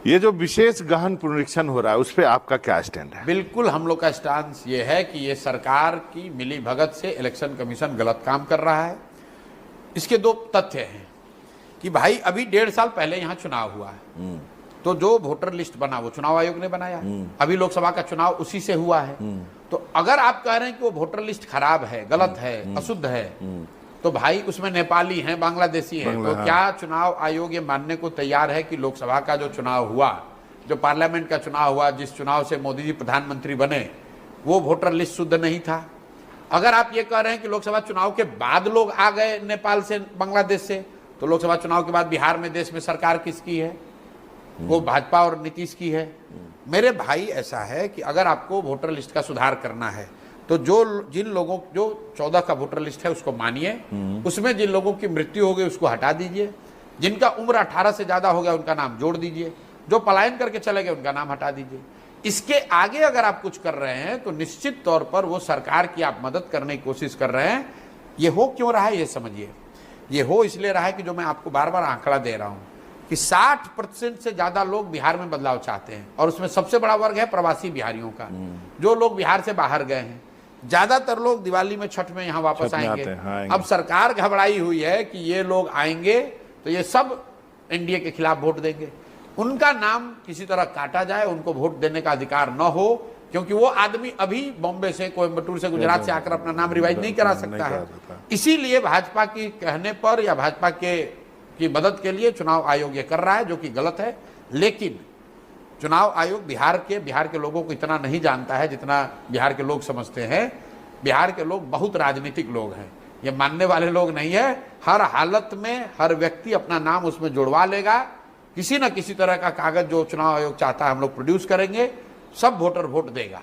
ये जो विशेष गहन पुनरीक्षण हो रहा है उस पर आपका क्या स्टैंड है? बिल्कुल हम लोग का स्टांस ये है कि ये सरकार की मिली भगत से इलेक्शन कमीशन गलत काम कर रहा है। इसके दो तथ्य हैं कि भाई अभी 1.5 साल पहले यहाँ चुनाव हुआ है, तो जो वोटर लिस्ट बना वो चुनाव आयोग ने बनाया। अभी लोकसभा का चुनाव उसी से हुआ है। तो अगर आप कह रहे हैं कि वो वोटर लिस्ट खराब है, गलत है, अशुद्ध है, तो भाई उसमें नेपाली हैं, बांग्लादेशी हैं, तो क्या चुनाव आयोग ये मानने को तैयार है कि लोकसभा का जो चुनाव हुआ, जो पार्लियामेंट का चुनाव हुआ, जिस चुनाव से मोदी जी प्रधानमंत्री बने, वो वोटर लिस्ट शुद्ध नहीं था? अगर आप ये कह रहे हैं कि लोकसभा चुनाव के बाद लोग आ गए नेपाल से, बांग्लादेश से, तो लोकसभा चुनाव के बाद बिहार में देश में सरकार किसकी है? वो भाजपा और नीतीश की है। मेरे भाई ऐसा है कि अगर आपको वोटर लिस्ट का सुधार करना है तो जिन लोगों जो 14 का वोटर लिस्ट है उसको मानिए, उसमें जिन लोगों की मृत्यु हो गई उसको हटा दीजिए, जिनका उम्र 18 से ज्यादा हो गया उनका नाम जोड़ दीजिए, जो पलायन करके चले गए उनका नाम हटा दीजिए। इसके आगे अगर आप कुछ कर रहे हैं तो निश्चित तौर पर वो सरकार की आप मदद करने की कोशिश कर रहे हैं। ये हो क्यों रहा है ये समझिए। ये हो इसलिए रहा है कि जो मैं आपको बार बार आंकड़ा दे रहा हूं कि 60% से ज्यादा लोग बिहार में बदलाव चाहते हैं, और उसमें सबसे बड़ा वर्ग है प्रवासी बिहारियों का, जो लोग बिहार से बाहर गए हैं। ज्यादातर लोग दिवाली में, छठ में यहाँ वापस आएंगे। अब सरकार घबराई हुई है कि ये लोग आएंगे तो ये सब एनडीए के खिलाफ वोट देंगे, उनका नाम किसी तरह काटा जाए, उनको वोट देने का अधिकार न हो, क्योंकि वो आदमी अभी बॉम्बे से, कोयम्बटूर से, गुजरात से आकर अपना नाम रिवाइज नहीं करा सकता है। इसीलिए भाजपा की कहने पर या भाजपा की मदद के लिए चुनाव आयोग ये कर रहा है, जो कि गलत है। लेकिन चुनाव आयोग बिहार के लोगों को इतना नहीं जानता है जितना बिहार के लोग समझते हैं। बिहार के लोग बहुत राजनीतिक लोग हैं, ये मानने वाले लोग नहीं है। हर हालत में हर व्यक्ति अपना नाम उसमें जुड़वा लेगा। किसी न किसी तरह का कागज जो चुनाव आयोग चाहता है हम लोग प्रोड्यूस करेंगे, सब वोटर वोट देगा।